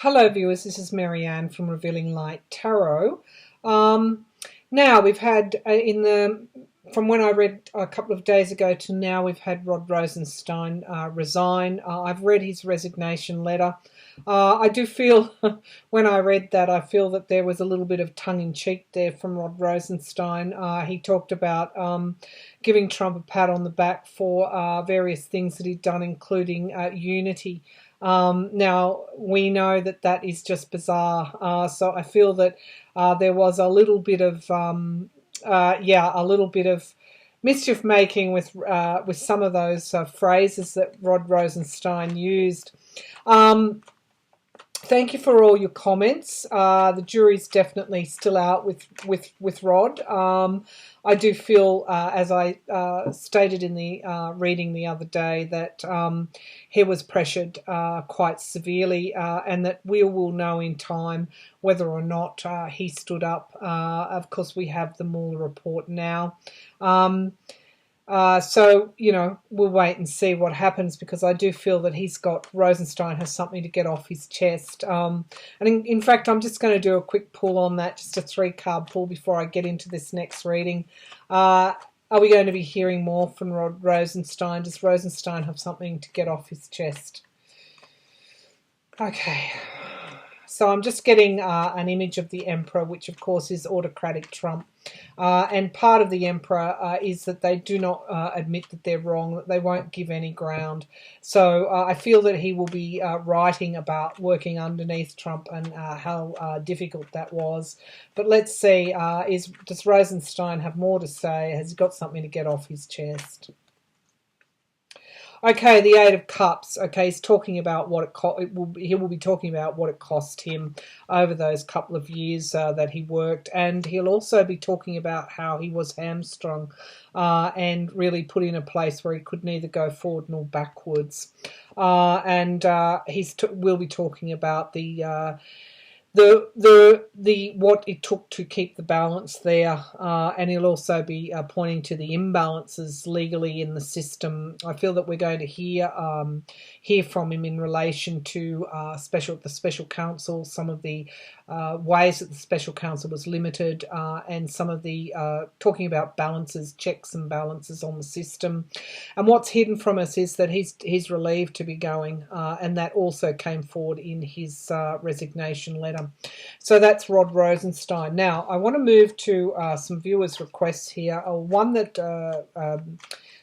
Hello viewers, this is Marianne from Revealing Light Tarot. Um, Now we've had from when I read a couple of days ago to now, we've had Rod Rosenstein resign. I've read his resignation letter. I do feel when I read that, I feel that there was a little bit of tongue-in-cheek there from Rod Rosenstein. He talked about giving Trump a pat on the back for various things that he'd done, including unity. Now, we know that that is just bizarre. So I feel that there was a little bit of, a little bit of mischief making with some of those phrases that Rod Rosenstein used. Thank you for all your comments. The jury's definitely still out with Rod. I do feel, as I stated in the reading the other day, that he was pressured quite severely, and that we will know in time whether or not he stood up. Of course, we have the Mueller report now. So, we'll wait and see what happens, because I do feel that Rosenstein has something to get off his chest. And in fact, I'm just going to do a quick pull on that, just a 3-card pull before I get into this next reading. Are we going to be hearing more from Rod Rosenstein? Does Rosenstein have something to get off his chest? Okay. So I'm just getting an image of the Emperor, which of course is autocratic Trump. And part of the Emperor is that they do not admit that they're wrong, that they won't give any ground. So I feel that he will be writing about working underneath Trump and how difficult that was. But let's see, does Rosenstein have more to say? Has he got something to get off his chest? Okay, the Eight of Cups. Okay, he's talking about what he will be talking about what it cost him over those couple of years that he worked, and he'll also be talking about how he was hamstrung and really put in a place where he could neither go forward nor backwards. And we'll be talking about the what it took to keep the balance there, and he'll also be pointing to the imbalances legally in the system. I feel that we're going to hear from him in relation to the special counsel, some of the ways that the special counsel was limited, and some of the talking about balances, checks and balances on the system. And what's hidden from us is that he's relieved to be going, and that also came forward in his resignation letter. So that's Rod Rosenstein. Now I want to move to some viewers' requests here. One that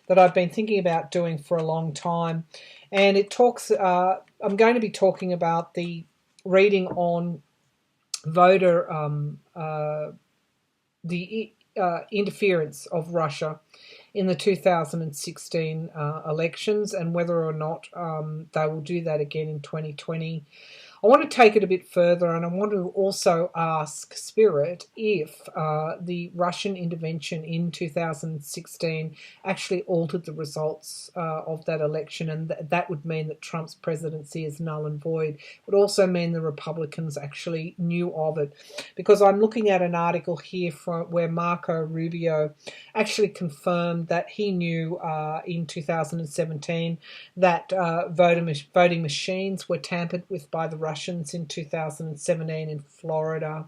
I've been thinking about doing for a long time, and it talks. I'm going to be talking about the reading on voter the interference of Russia in the 2016 elections, and whether or not they will do that again in 2020. I want to take it a bit further, and I want to also ask Spirit if the Russian intervention in 2016 actually altered the results of that election, and that would mean that Trump's presidency is null and void. It would also mean the Republicans actually knew of it, because I'm looking at an article here where Marco Rubio actually confirmed that he knew in 2017 that voting machines were tampered with by the Russians in 2017 in Florida.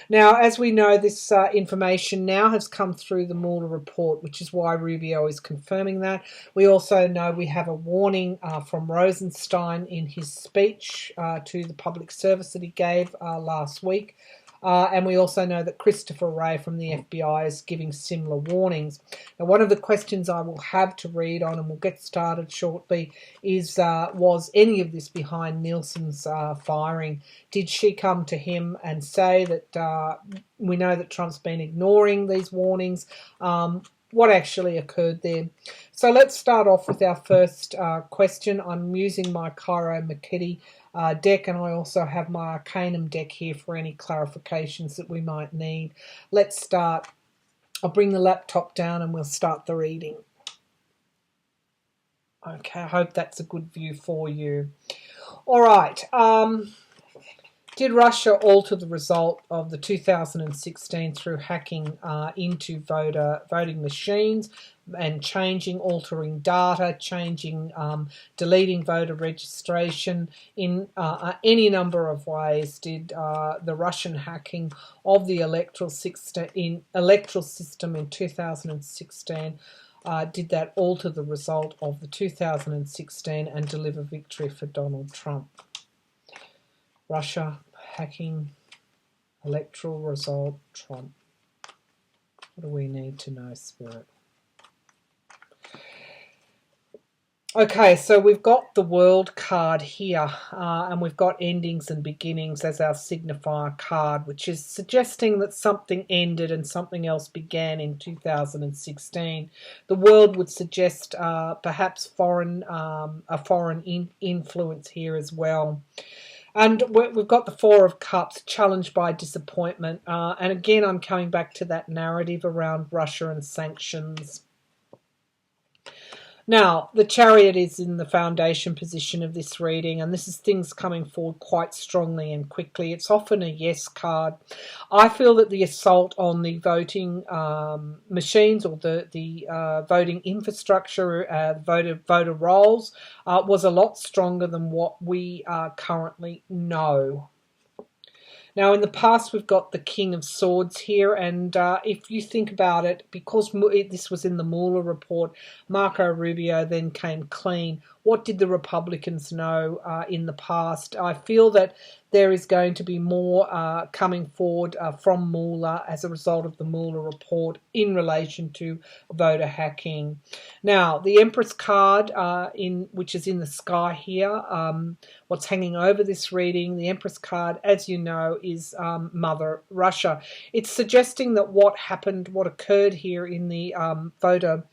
Now, as we know, this information now has come through the Mueller report, which is why Rubio is confirming that. We also know we have a warning from Rosenstein in his speech to the public service that he gave last week. And we also know that Christopher Wray from the FBI is giving similar warnings. Now, one of the questions I will have to read on, and we'll get started shortly, is was any of this behind Nielsen's firing? Did she come to him and say that we know that Trump's been ignoring these warnings? What actually occurred there? So let's start off with our first question. I'm using my Cairo Makiti deck, and I also have my Arcanum deck here for any clarifications that we might need. Let's start. I'll bring the laptop down and we'll start the reading. Okay, I hope that's a good view for you. All right. Did Russia alter the result of the 2016 through hacking into voting machines and altering data, deleting voter registration in any number of ways? Did the Russian hacking of the electoral system in 2016 did that alter the result of the 2016 and deliver victory for Donald Trump? Russia hacking, electoral result, Trump. What do we need to know, Spirit? Okay, so we've got the World card here, and we've got endings and beginnings as our signifier card, which is suggesting that something ended and something else began in 2016. The World would suggest perhaps a foreign influence here as well. And we've got the Four of Cups, challenged by disappointment. And again, I'm coming back to that narrative around Russia and sanctions. Now, the Chariot is in the foundation position of this reading, and this is things coming forward quite strongly and quickly. It's often a yes card. I feel that the assault on the voting machines or the voting infrastructure, voter rolls, was a lot stronger than what we currently know. Now, in the past, we've got the King of Swords here, and if you think about it, because this was in the Mueller report, Marco Rubio then came clean. What did the Republicans know in the past? I feel that there is going to be more coming forward from Mueller as a result of the Mueller report in relation to voter hacking. Now, the Empress card, which is in the sky here, what's hanging over this reading, the Empress card, as you know, is Mother Russia. It's suggesting that what occurred here in the voter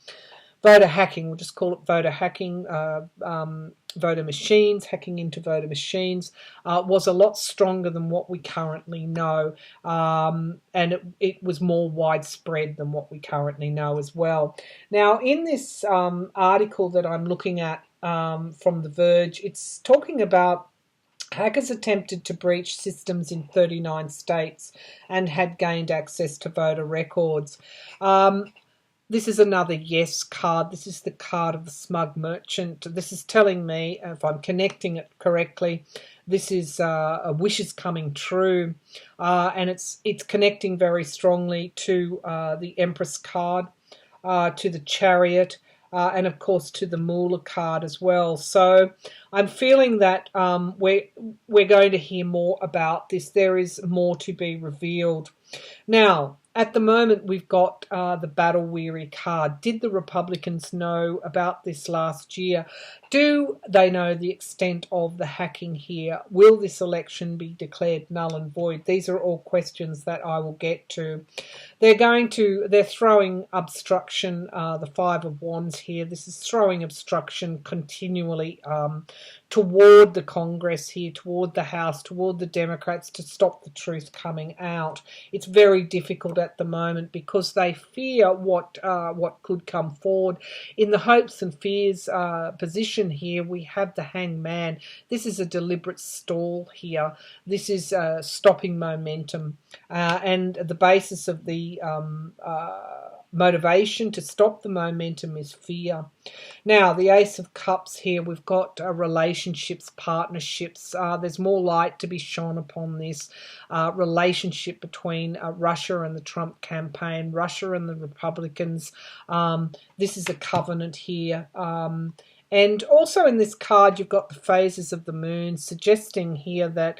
hacking, we'll just call it voter hacking, voter machines, hacking into voter machines, was a lot stronger than what we currently know, and it was more widespread than what we currently know as well. Now, in this article that I'm looking at from The Verge, it's talking about hackers attempted to breach systems in 39 states and had gained access to voter records. This is another yes card. This is the card of the smug merchant. This is telling me, if I'm connecting it correctly, this is a wishes coming true, and it's connecting very strongly to the Empress card, to the Chariot, and of course to the Mueller card as well. So I'm feeling that we're going to hear more about this. There is more to be revealed. Now, at the moment, we've got the battle-weary card. Did the Republicans know about this last year? Do they know the extent of the hacking here? Will this election be declared null and void? These are all questions that I will get to. They're throwing obstruction, the Five of Wands here. This is throwing obstruction continually toward the Congress here, toward the House, toward the Democrats to stop the truth coming out. It's very difficult at the moment because they fear what could come forward. In the hopes and fears position here, we have the Hanged Man. This is a deliberate stall here. This is stopping momentum, and the basis of the motivation to stop the momentum is fear. Now, the Ace of Cups here, we've got relationships, partnerships. There's more light to be shone upon this relationship between Russia and the Trump campaign, Russia and the Republicans. This is a covenant here. And also in this card, you've got the phases of the moon, suggesting here that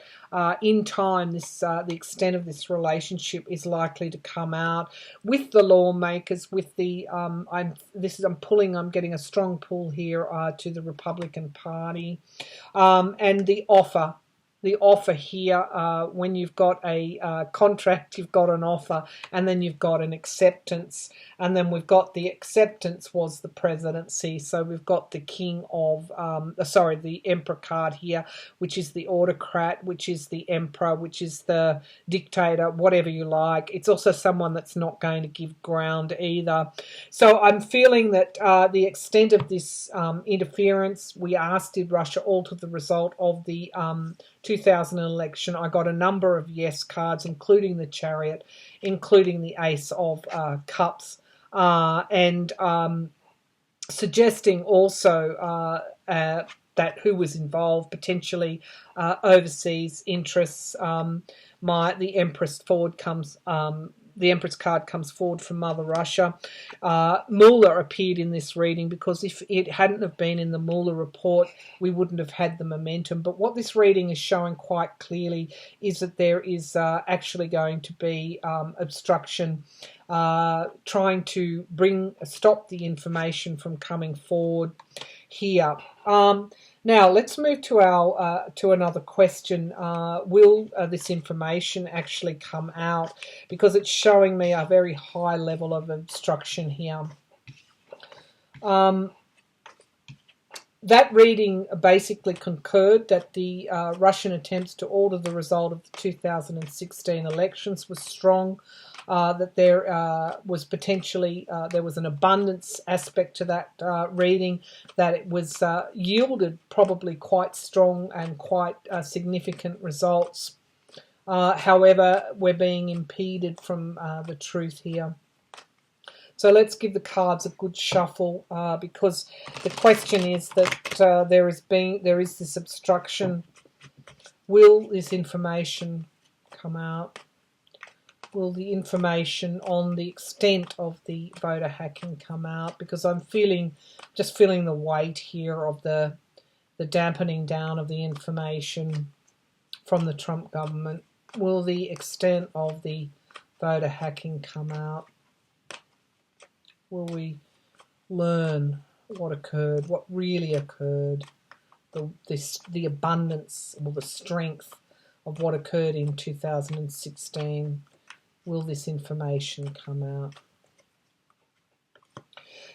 in time, the extent of this relationship is likely to come out with the lawmakers. With the I'm getting a strong pull here to the Republican Party, and the offer. The offer here, when you've got a contract, you've got an offer, and then you've got an acceptance. And then we've got the acceptance was the presidency. So we've got the the Emperor card here, which is the autocrat, which is the emperor, which is the dictator, whatever you like. It's also someone that's not going to give ground either. So I'm feeling that the extent of this interference, we asked, did Russia alter the result of the 2000 election, I got a number of yes cards, including the Chariot, including the Ace of Cups, and suggesting also that who was involved, potentially overseas interests. The Empress forward comes. The Empress card comes forward from Mother Russia. Mueller appeared in this reading because if it hadn't have been in the Mueller report, we wouldn't have had the momentum. But what this reading is showing quite clearly is that there is actually going to be obstruction, trying to stop the information from coming forward here. Now let's move to our to another question. Will this information actually come out? Because it's showing me a very high level of obstruction here. That reading basically concurred that the Russian attempts to alter the result of the 2016 elections was strong. That there was potentially there was an abundance aspect to that reading, that it was yielded probably quite strong and quite significant results. However, we're being impeded from the truth here. So let's give the cards a good shuffle, because the question is that there is this obstruction. Will this information come out? Will the information on the extent of the voter hacking come out? Because I'm just feeling the weight here of the dampening down of the information from the Trump government. Will the extent of the voter hacking come out? Will we learn what occurred, what really occurred, the abundance or the strength of what occurred in 2016? Will this information come out?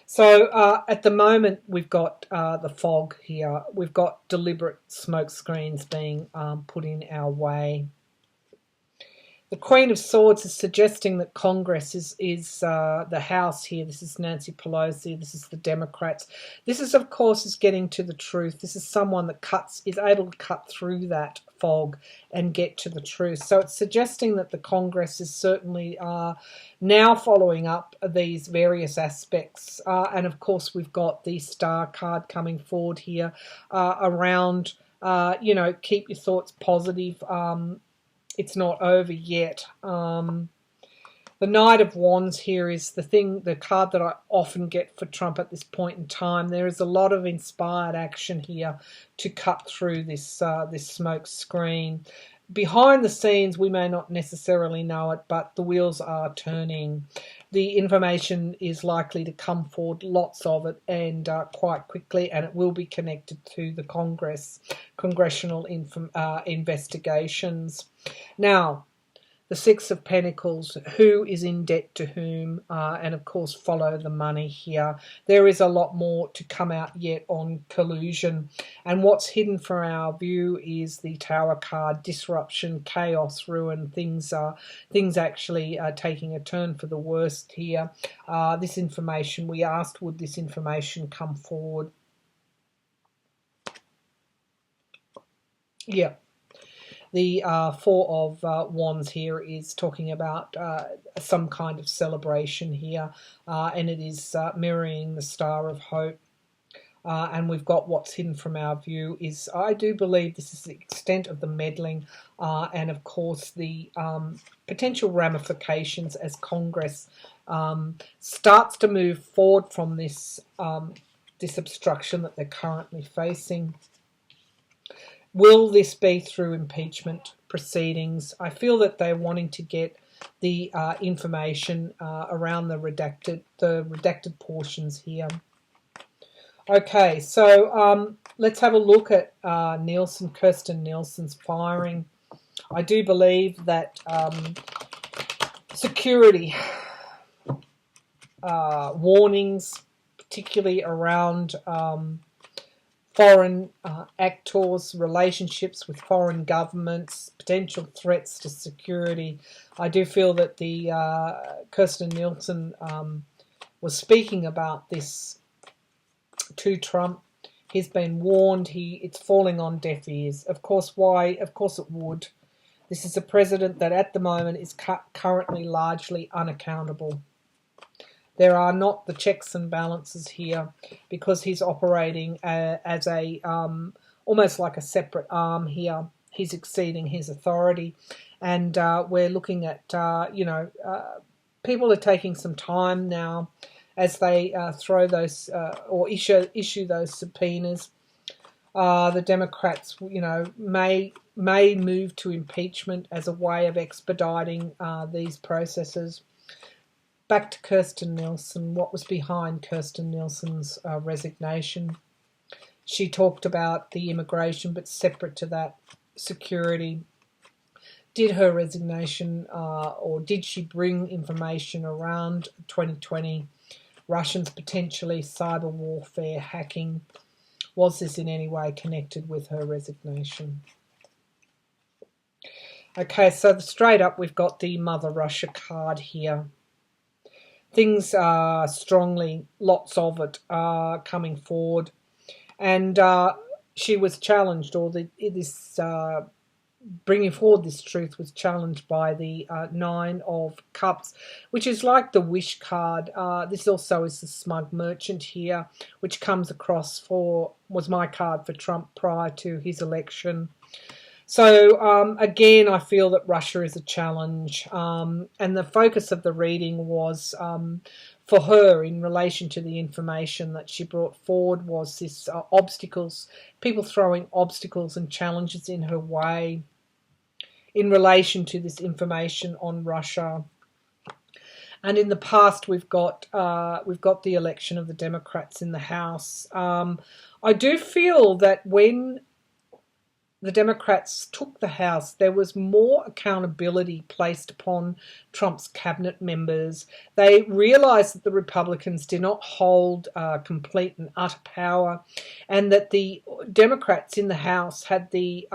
So at the moment we've got the fog here. We've got deliberate smoke screens being put in our way. The Queen of Swords is suggesting that Congress is the House here. This is Nancy Pelosi. This is the Democrats. This is, of course, getting to the truth. This is someone that is able to cut through that fog and get to the truth. So it's suggesting that the Congress is certainly now following up these various aspects. And, of course, we've got the Star card coming forward here around, keep your thoughts positive. It's not over yet. The Knight of Wands here is the card that I often get for Trump at this point in time. There is a lot of inspired action here to cut through this smoke screen. Behind the scenes, we may not necessarily know it, but the wheels are turning. The information is likely to come forward, lots of it, and quite quickly, and it will be connected to the congressional investigations. Now, the Six of Pentacles, who is in debt to whom, and of course follow the money here. There is a lot more to come out yet on collusion, and what's hidden from our view is the Tower card, disruption, chaos, ruin, things actually taking a turn for the worst here. This information, we asked, would this information come forward? Yeah. The Four of Wands here is talking about some kind of celebration here, and it is mirroring the Star of Hope. And we've got what's hidden from our view is, I do believe this is the extent of the meddling, and of course the potential ramifications as Congress starts to move forward from this obstruction that they're currently facing. Will this be through impeachment proceedings? I feel that they're wanting to get the information around the redacted portions here. Okay, so let's have a look at Kirstjen Nielsen's firing. I do believe that security warnings, particularly around foreign actors, relationships with foreign governments, potential threats to security. I do feel that the Kirstjen Nielsen was speaking about this to Trump. He's been warned. It's falling on deaf ears. Of course, why? Of course it would. This is a president that at the moment is currently largely unaccountable. There are not the checks and balances here because he's operating as a almost like a separate arm here. He's exceeding his authority, and we're looking at people are taking some time now as they throw those or issue those subpoenas. The Democrats, may move to impeachment as a way of expediting these processes. Back to Kirstjen Nielsen. What was behind Kirstjen Nielsen's resignation? She talked about the immigration, but separate to that, security. Did her resignation, or did she bring information around 2020? Russians potentially cyber warfare, hacking. Was this in any way connected with her resignation? Okay, so straight up we've got the Mother Russia card here. Things are strongly, lots of it, coming forward. And she was challenged, or this bringing forward this truth was challenged by the Nine of Cups, which is like the Wish card. This also is the Smug Merchant here, which comes across was my card for Trump prior to his election. So again, I feel that Russia is a challenge, and the focus of the reading was for her in relation to the information that she brought forward was this obstacles, people throwing obstacles and challenges in her way in relation to this information on Russia. And in the past, we've got the election of the Democrats in the House. I do feel that when the Democrats took the House, there was more accountability placed upon Trump's cabinet members. They realised that the Republicans did not hold complete and utter power, and that the Democrats in the House had they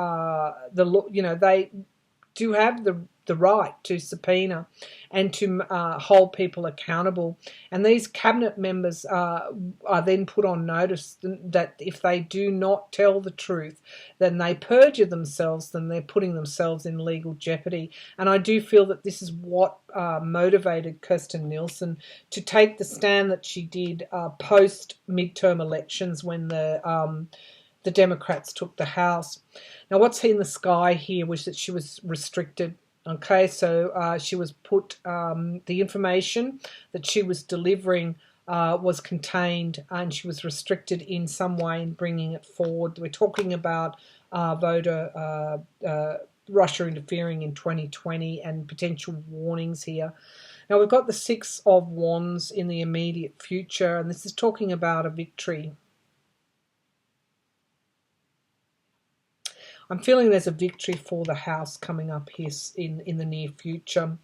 do have the right to subpoena and to hold people accountable. And these cabinet members are then put on notice that if they do not tell the truth, then they perjure themselves, then they're putting themselves in legal jeopardy. And I do feel that this is what motivated Kirstjen Nielsen to take the stand that she did post midterm elections when the Democrats took the House. Now, what's in the sky here was that she was restricted. Okay, so she was put, the information that she was delivering was contained, and she was restricted in some way in bringing it forward. We're talking about Russia interfering in 2020 and potential warnings here. Now, we've got the Six of Wands in the immediate future, and this is talking about a victory. I'm feeling there's a victory for the House coming up here in the near future.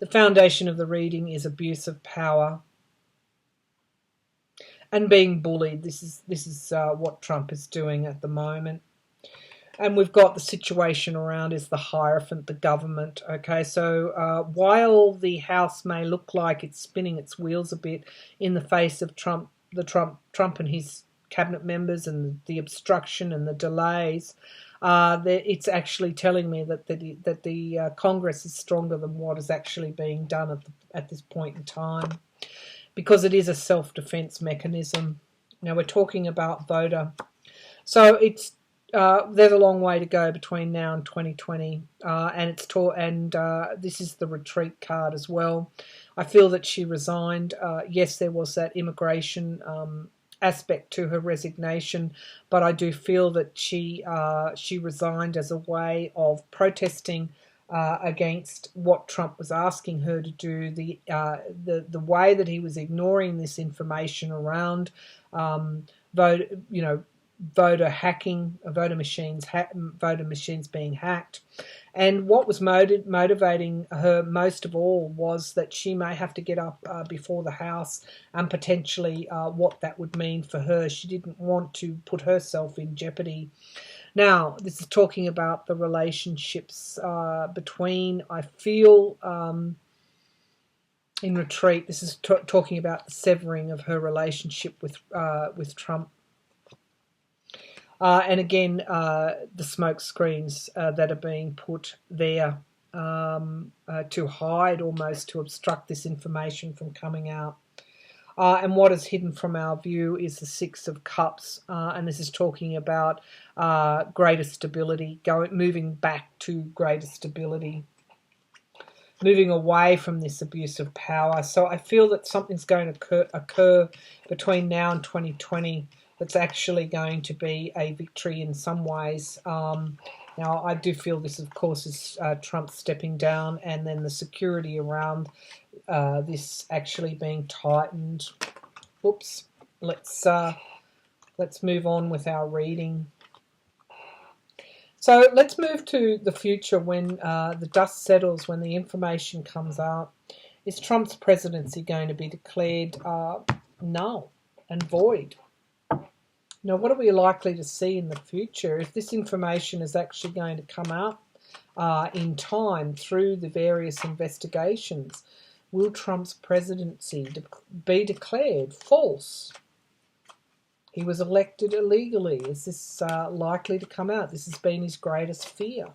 The foundation of the reading is abuse of power and being bullied. This is what Trump is doing at the moment. And we've got the situation around is the Hierophant, the government. Okay, so while the House may look like it's spinning its wheels a bit in the face of Trump and his cabinet members and the obstruction and the delays, it's actually telling me that the Congress is stronger than what is actually being done at this point in time, because it is a self-defense mechanism. Now we're talking about voter, so it's there's a long way to go between now and 2020, and this is the retreat card as well. I feel that she resigned. Yes, there was that immigration aspect to her resignation, but I do feel that she resigned as a way of protesting against what Trump was asking her to do, the way that he was ignoring this information around voter hacking, voter machines being hacked. And what was motivating her most of all was that she may have to get up before the House, and potentially what that would mean for her. She didn't want to put herself in jeopardy. Now, this is talking about the relationships between, I feel, in retreat, this is talking about the severing of her relationship with Trump. And again, the smoke screens that are being put there to hide, almost to obstruct this information from coming out. And what is hidden from our view is the Six of Cups, and this is talking about greater stability, moving back to greater stability, moving away from this abuse of power. So I feel that something's going to occur between now and 2020 that's actually going to be a victory in some ways. Now, I do feel this, of course, is Trump stepping down, and then the security around this actually being tightened. Oops. Let's move on with our reading. So let's move to the future when the dust settles, when the information comes out. Is Trump's presidency going to be declared null and void? Now, what are we likely to see in the future? If this information is actually going to come out in time through the various investigations, will Trump's presidency be declared false? He was elected illegally. Is this likely to come out? This has been his greatest fear.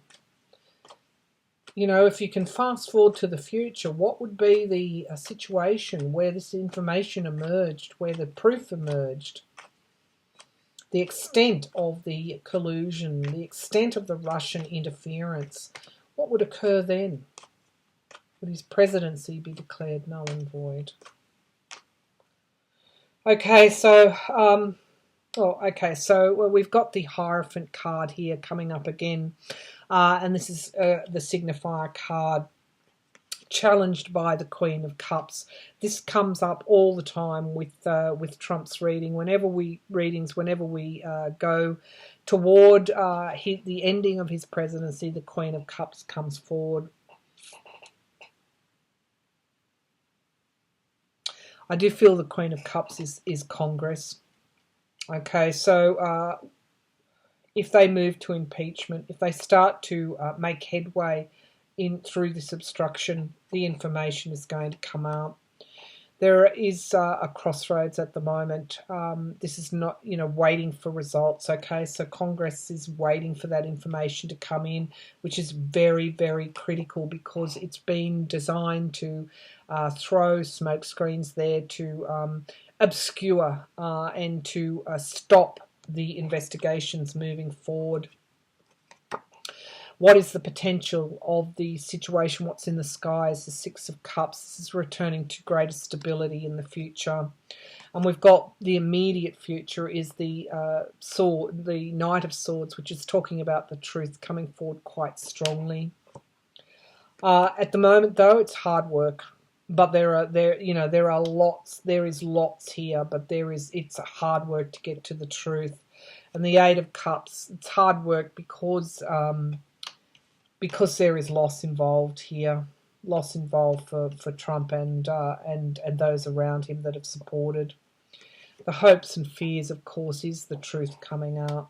You know, if you can fast forward to the future, what would be the situation where this information emerged, where the proof emerged? The extent of the collusion, the extent of the Russian interference, what would occur then? Would his presidency be declared null and void? Okay, so we've got the Hierophant card here coming up again, and this is the signifier card challenged by the Queen of Cups. This comes up all the time with Trump's reading. Whenever we go toward the ending of his presidency, the Queen of Cups comes forward. I do feel the Queen of Cups is Congress. Okay, so if they move to impeachment, if they start to make headway through this obstruction, the information is going to come out. There is a crossroads at the moment. This is not, waiting for results. Okay, so Congress is waiting for that information to come in, which is very, very critical because it's been designed to throw smoke screens there to obscure and to stop the investigations moving forward. What is the potential of the situation? What's in the sky is the Six of Cups. This is returning to greater stability in the future. And we've got the immediate future is the sword, the Knight of Swords, which is talking about the truth coming forward quite strongly. At the moment, though, it's hard work. But there are lots. There is lots here, but it's hard work to get to the truth. And the Eight of Cups, it's hard work because there is loss involved here, loss involved for Trump and those around him that have supported. The hopes and fears, of course, is the truth coming out.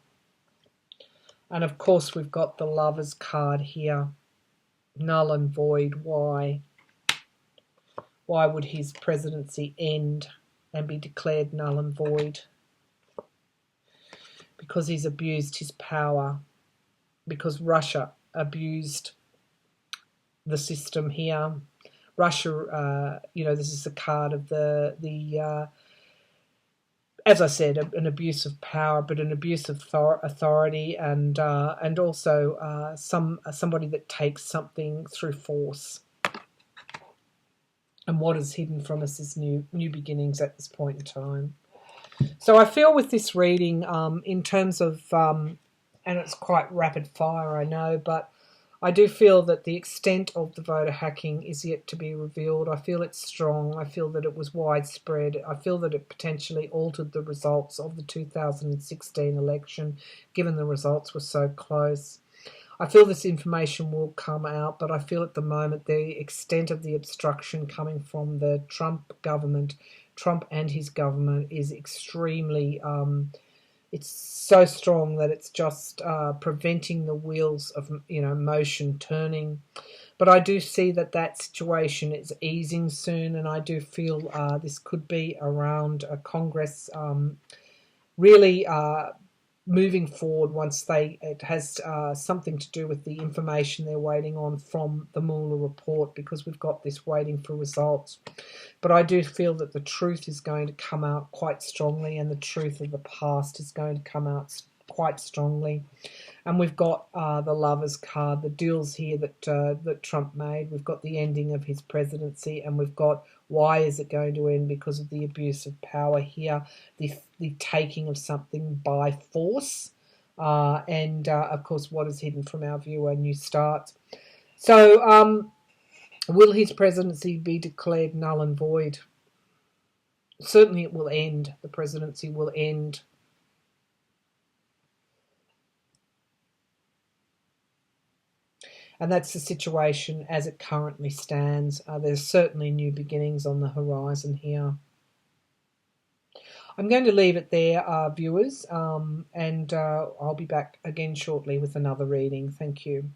And of course, we've got the Lovers card here, null and void. Why? Why would his presidency end and be declared null and void? Because he's abused his power. Because Russia abused the system here. Russia, this is a card of the as I said, an abuse of power, but an abuse of authority, and also somebody that takes something through force. And what is hidden from us is new beginnings at this point in time. So I feel with this reading, in terms of, and it's quite rapid fire, I know, but I do feel that the extent of the voter hacking is yet to be revealed. I feel it's strong. I feel that it was widespread. I feel that it potentially altered the results of the 2016 election, given the results were so close. I feel this information will come out, but I feel at the moment the extent of the obstruction coming from the Trump government, Trump and his government, is extremely, it's so strong that it's just preventing the wheels of, motion turning. But I do see that situation is easing soon, and I do feel this could be around Congress really moving forward once it has something to do with the information they're waiting on from the Mueller report, because we've got this waiting for results. But I do feel that the truth is going to come out quite strongly, and the truth of the past is going to come out quite strongly. And we've got the Lovers card, the deals here that Trump made. We've got the ending of his presidency, and we've got why is it going to end, because of the abuse of power here, the taking of something by force, and of course what is hidden from our view are new starts. So will his presidency be declared null and void? Certainly it will end. The presidency will end. And that's the situation as it currently stands. There's certainly new beginnings on the horizon here. I'm going to leave it there, viewers, and I'll be back again shortly with another reading. Thank you.